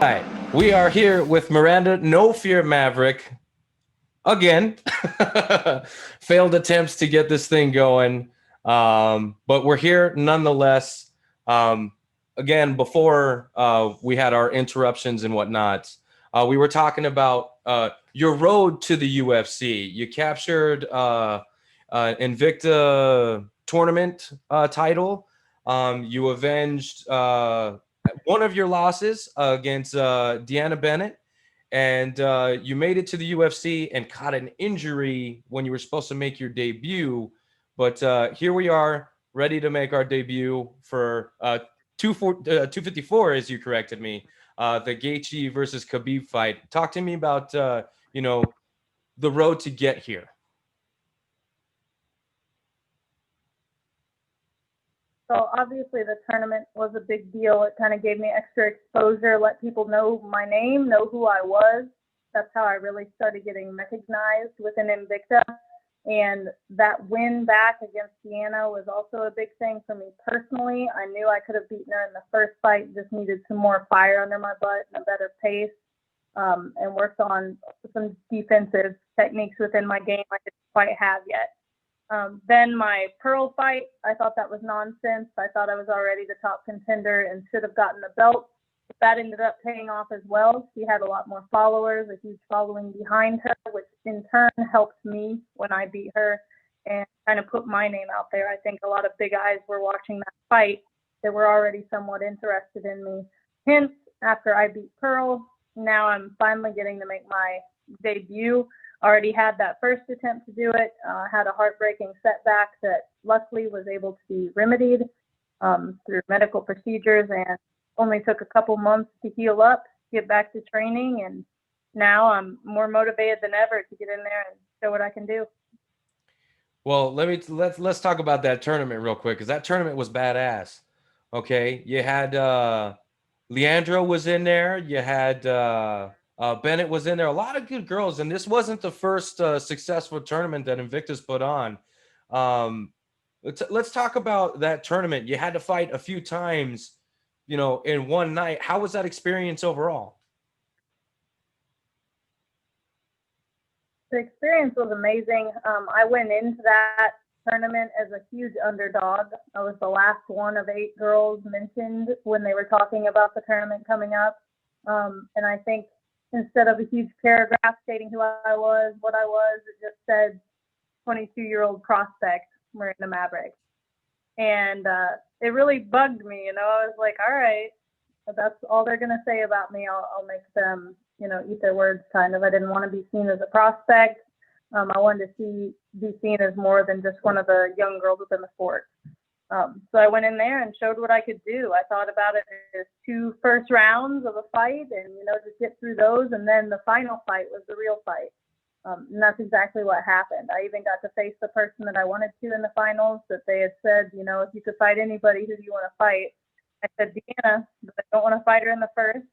Hi, we are here with Miranda No Fear Maverick again. Failed attempts to get this thing going, but we're here nonetheless. Um, Again, before we had our interruptions and whatnot, we were talking about your road to the UFC. You captured Invicta tournament title. You avenged one of your losses against Deanna Bennett, and you made it to the UFC and caught an injury when you were supposed to make your debut. But here we are, ready to make our debut for 254, as you corrected me, the Gaethje versus Khabib fight. Talk to me about you know the road to get here. So obviously the tournament was a big deal. It kind of gave me extra exposure, let people know my name, know who I was. That's how I really started getting recognized within Invicta. And that win back against Deanna was also a big thing for me personally. I knew I could have beaten her in the first fight, just needed some more fire under my butt and a better pace, and worked on some defensive techniques within my game I didn't quite have yet. Then my Pearl fight, I thought that was nonsense. I thought I was already the top contender and should have gotten the belt. That ended up paying off as well. She had a lot more followers, a huge following behind her, which in turn helped me when I beat her and kind of put my name out there. I think a lot of big eyes were watching that fight that were already somewhat interested in me. Hence, after I beat Pearl, now I'm finally getting to make my debut. Already had that first attempt to do it, had a heartbreaking setback that luckily was able to be remedied through medical procedures, and only took a couple months to heal up, get back to training, and now I'm more motivated than ever to get in there and show what I can do. Well, let's talk about that tournament real quick because that tournament was badass. Okay, you had Leandro was in there. You had Bennett was in there. A lot of good girls, and this wasn't the first successful tournament that Invictus put on. Um, let's talk about that tournament. You had to fight a few times, in one night. How was that experience overall? The experience was amazing. I went into that tournament as a huge underdog. I was the last one of 8 girls mentioned when they were talking about the tournament coming up. And I think instead of a huge paragraph stating who I was, what I was, it just said 22-year-old prospect, Miranda Maverick. And it really bugged me. I was like, all right, if that's all they're going to say about me, I'll make them, eat their words kind of. I didn't want to be seen as a prospect. I wanted to be seen as more than just one of the young girls within the sport. So I went in there and showed what I could do. I thought about it as 2 first rounds of a fight and, just get through those. And then the final fight was the real fight. And that's exactly what happened. I even got to face the person that I wanted to in the finals, that they had said, if you could fight anybody, who do you want to fight? I said Deanna, but I don't want to fight her in the first.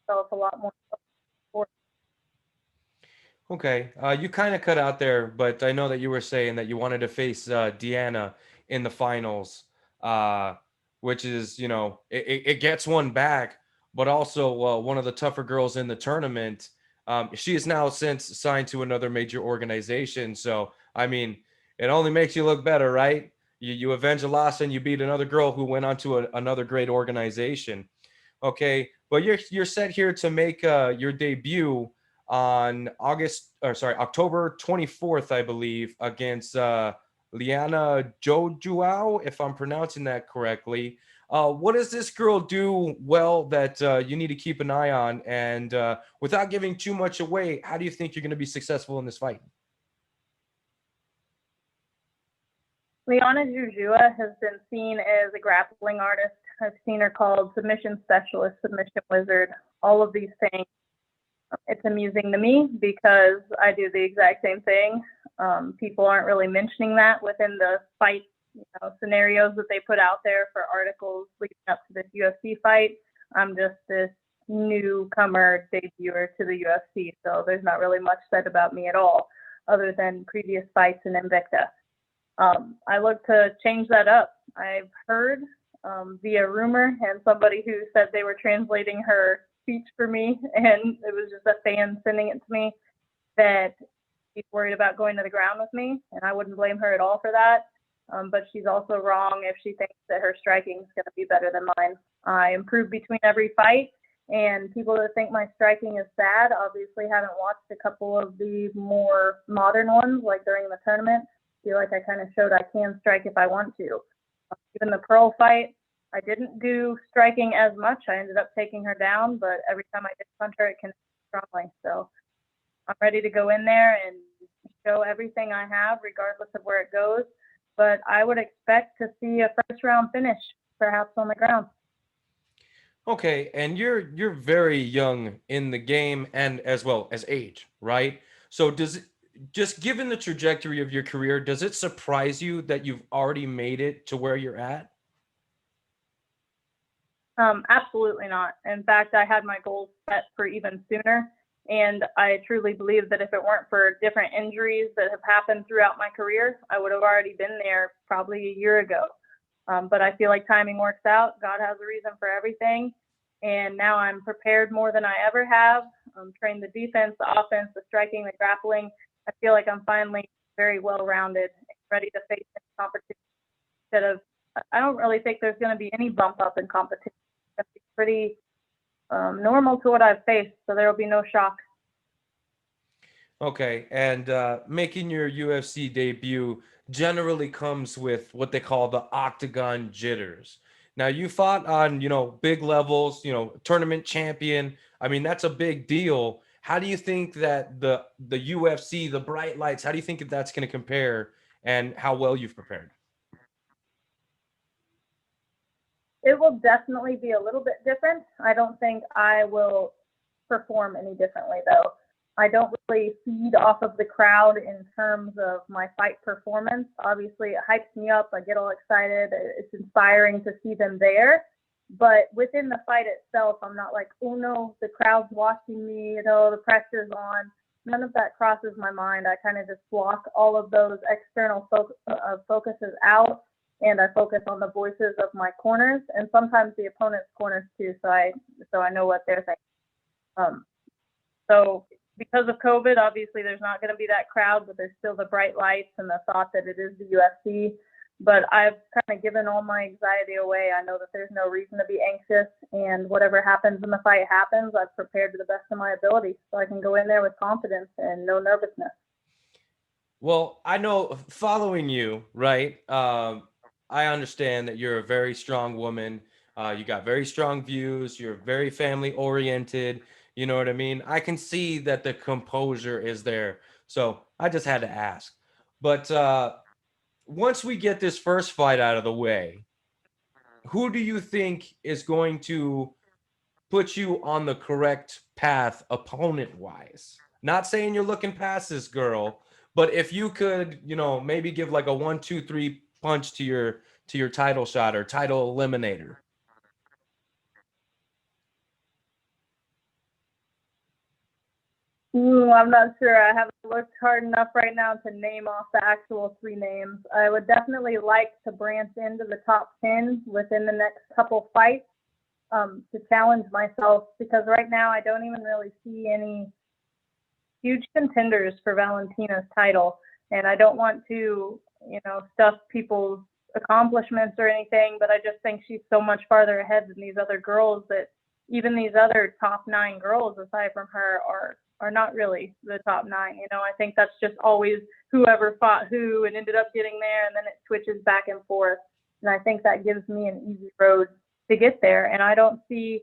A lot more. Okay, you kind of cut out there, but I know that you were saying that you wanted to face Deanna in the finals, uh, which is, it gets one back, but also one of the tougher girls in the tournament. She is now since signed to another major organization. So, I mean, it only makes you look better, right? You avenge a loss and you beat another girl who went on to another great organization. Okay, but you're set here to make your debut on October 24th, I believe, against Liana Jojuao, if I'm pronouncing that correctly. What does this girl do well that you need to keep an eye on? And without giving too much away, how do you think you're going to be successful in this fight? Liana Jujua has been seen as a grappling artist. I've seen her called submission specialist, submission wizard, all of these things. It's amusing to me because I do the exact same thing. People aren't really mentioning that within the fight scenarios that they put out there for articles leading up to this UFC fight. I'm just this newcomer debuter to the UFC, so there's not really much said about me at all, other than previous fights in Invicta. I look to change that up. I've heard via rumor and somebody who said they were translating her speech for me, and it was just a fan sending it to me, that she's worried about going to the ground with me, and I wouldn't blame her at all for that. But she's also wrong if she thinks that her striking is going to be better than mine. I improve between every fight, and people that think my striking is bad obviously haven't watched a couple of the more modern ones, like during the tournament. I feel like I kind of showed I can strike if I want to. Even the Pearl fight, I didn't do striking as much. I ended up taking her down, but every time I did punch her, it connected strongly. So I'm ready to go in there and show everything I have, regardless of where it goes. But I would expect to see a first round finish, perhaps on the ground. Okay, and you're very young in the game and as well as age, right? So does it, just given the trajectory of your career, does it surprise you that you've already made it to where you're at? Absolutely not. In fact, I had my goals set for even sooner. And I truly believe that if it weren't for different injuries that have happened throughout my career, I would have already been there probably a year ago. But I feel like timing works out. God has a reason for everything. And now I'm prepared more than I ever have. Trained the defense, the offense, the striking, the grappling. I feel like I'm finally very well rounded, ready to face competition. Instead of, I don't really think there's going to be any bump up in competition. It's going to be pretty normal to what I've faced, so there will be no shock. Okay, and making your UFC debut generally comes with what they call the octagon jitters. Now, you fought on, big levels, tournament champion. I mean, that's a big deal. How do you think that the UFC, the bright lights, how do you think that's going to compare and how well you've prepared? It will definitely be a little bit different. I don't think I will perform any differently, though. I don't really feed off of the crowd in terms of my fight performance. Obviously, it hypes me up. I get all excited. It's inspiring to see them there. But within the fight itself, I'm not like, oh no, the crowd's watching me, the pressure's on. None of that crosses my mind. I kind of just block all of those external focuses out, and I focus on the voices of my corners and sometimes the opponent's corners too. So I know what they're thinking. So because of COVID, obviously there's not going to be that crowd, but there's still the bright lights and the thought that it is the UFC. But I've kind of given all my anxiety away. I know that there's no reason to be anxious, and whatever happens in the fight happens. I've prepared to the best of my ability, so I can go in there with confidence and no nervousness. Well, I know following you, right? I understand that you're a very strong woman. You got very strong views. You're very family oriented. You know what I mean? I can see that the composure is there. So I just had to ask. But once we get this first fight out of the way, who do you think is going to put you on the correct path opponent wise? Not saying you're looking past this girl, but if you could, maybe give like a 1, 2, 3 punch to your title shot or title eliminator. Ooh, I'm not sure. I haven't looked hard enough right now to name off the actual 3 names. I would definitely like to branch into the top 10 within the next couple fights to challenge myself, because right now I don't even really see any huge contenders for Valentina's title. And I don't want to, stuff people's accomplishments or anything, but I just think she's so much farther ahead than these other girls that even these other top 9 girls aside from her are not really the top 9. I think that's just always whoever fought who and ended up getting there, and then it switches back and forth. And I think that gives me an easy road to get there. And I see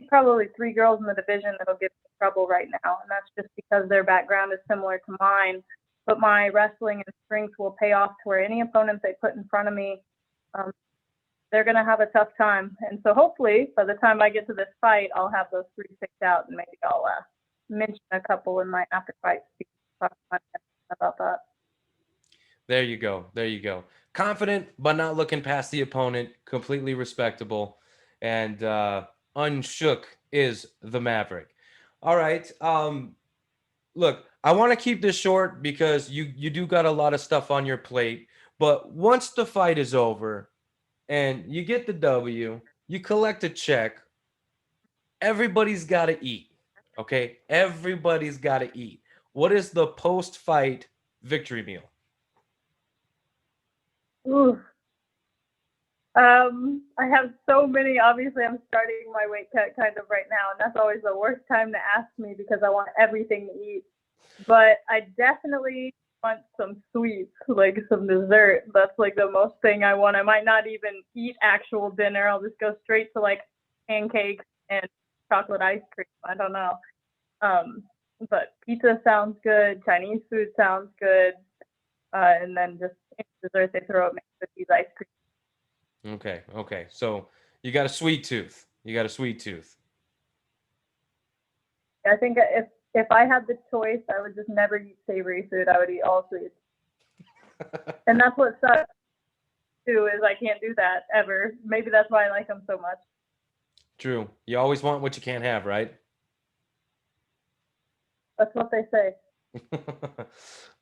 probably 3 girls in the division that'll give me trouble right now. And that's just because their background is similar to mine. But my wrestling and strength will pay off to where any opponent they put in front of me, they're going to have a tough time. And so hopefully by the time I get to this fight, I'll have those 3 picked out, and maybe I'll mention a couple in my after fight speech about that. There you go. There you go. Confident, but not looking past the opponent. Completely respectable. And unshook is the Maverick. All right. Look, I want to keep this short because you do got a lot of stuff on your plate. But once the fight is over and you get the W, you collect a check, everybody's got to eat. Okay? Everybody's got to eat. What is the post-fight victory meal? Ooh. I have so many. Obviously, I'm starting my weight cut kind of right now, and that's always the worst time to ask me because I want everything to eat. But I definitely want some sweets, like some dessert. That's like the most thing I want. I might not even eat actual dinner. I'll just go straight to like pancakes and chocolate ice cream. I don't know. But pizza sounds good. Chinese food sounds good. And then just dessert they throw at me with these ice cream. Okay, okay. So you got a sweet tooth. You got a sweet tooth. I think if I had the choice, I would just never eat savory food. I would eat all sweets. And that's what sucks too, is I can't do that ever. Maybe that's why I like them so much. True. You always want what you can't have, right? That's what they say.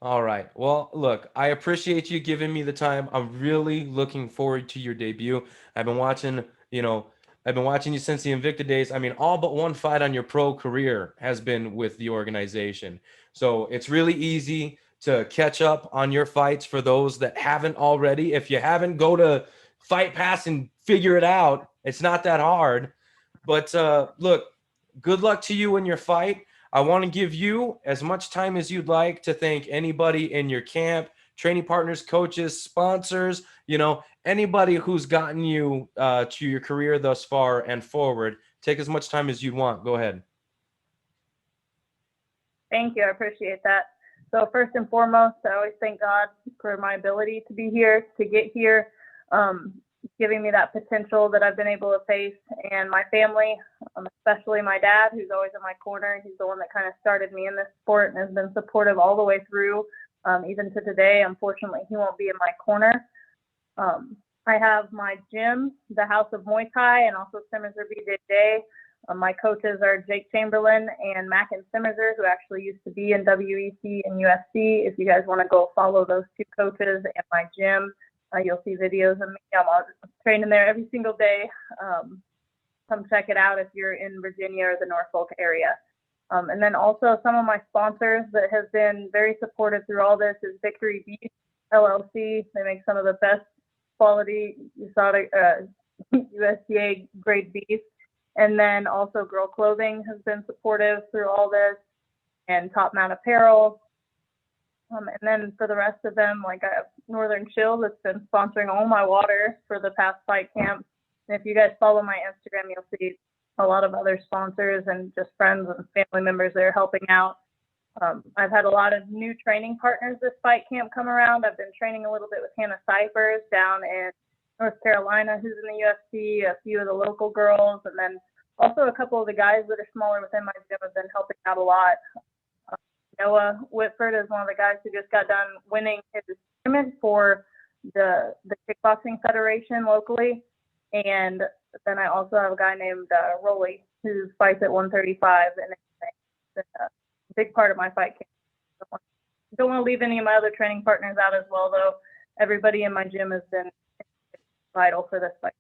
All right. Well, look, I appreciate you giving me the time. I'm really looking forward to your debut. I've been watching, I've been watching you since the Invicta days. I mean, all but one fight on your pro career has been with the organization. So it's really easy to catch up on your fights for those that haven't already. If you haven't, go to Fight Pass and figure it out. It's not that hard. But look, good luck to you in your fight. I want to give you as much time as you'd like to thank anybody in your camp, training partners, coaches, sponsors, anybody who's gotten you to your career thus far and forward. Take as much time as you'd want. Go ahead. Thank you. I appreciate that. So first and foremost, I always thank God for my ability to be here, to get here, giving me that potential that I've been able to face, and my family, especially my dad, who's always in my corner. He's the one that kind of started me in this sport and has been supportive all the way through, even to today. Unfortunately, he won't be in my corner. I have my gym, the House of Muay Thai, and also Simmerser BJJ. My coaches are Jake Chamberlain and Mackin Simmerser, who actually used to be in WEC and UFC. If you guys want to go follow those two coaches and my gym, you'll see videos of me. I'm training there every single day. Come check it out if you're in Virginia or the Norfolk area. And then also some of my sponsors that have been very supportive through all this is Victory Beef LLC. They make some of the best quality exotic USDA grade beef. And then also Girl Clothing has been supportive through all this, and Top Mount Apparel. And then for the rest of them, like I have Northern Chill that's been sponsoring all my water for the past fight camp. And if you guys follow my Instagram, you'll see a lot of other sponsors and just friends and family members that are helping out. I've had a lot of new training partners this fight camp come around. I've been training a little bit with Hannah Cyphers down in North Carolina, who's in the UFC, a few of the local girls, and then also a couple of the guys that are smaller within my gym have been helping out a lot. Noah Whitford is one of the guys who just got done winning his tournament for the Kickboxing Federation locally. And then I also have a guy named Rolly who fights at 135, and it's a big part of my fight camp. Don't want to leave any of my other training partners out as well, though. Everybody in my gym has been vital for this fight.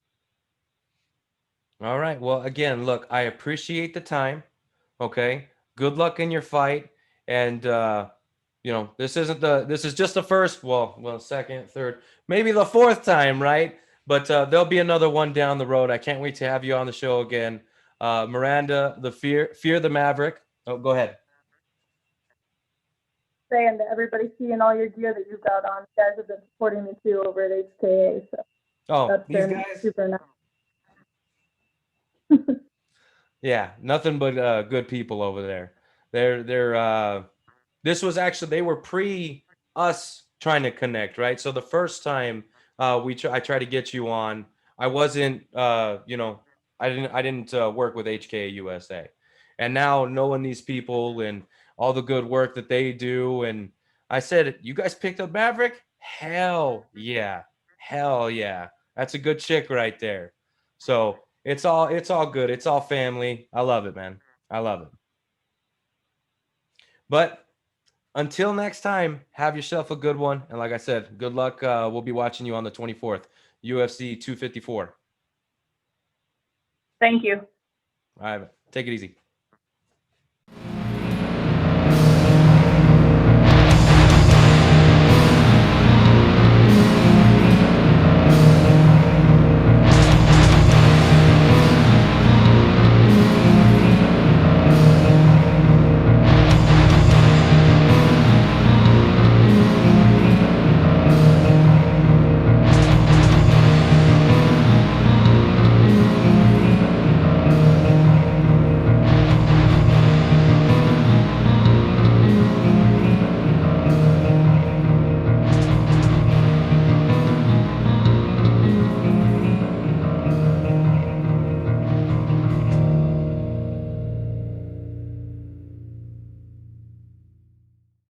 All right. Well, again, look, I appreciate the time. Okay. Good luck in your fight. And this is just the first, second, third, maybe the fourth time, right? But there'll be another one down the road. I can't wait to have you on the show again. Miranda, the Fear the Maverick. Oh, go ahead. Saying to everybody seeing all your gear that you've got on, you guys have been supporting me too over at HKA. So that's these been guys, super nice. Yeah, nothing but good people over there. They're this was actually, they were pre us trying to connect, right? So the first time I tried to get you on, I wasn't I didn't work with HKA USA. And now knowing these people and all the good work that they do, and I said, "You guys picked up Maverick? Hell yeah. Hell yeah. That's a good chick right there." So It's all good. It's all family. I love it, man. I love it. But until next time, have yourself a good one. And like I said, good luck. We'll be watching you on the 24th, UFC 254. Thank you. All right, take it easy.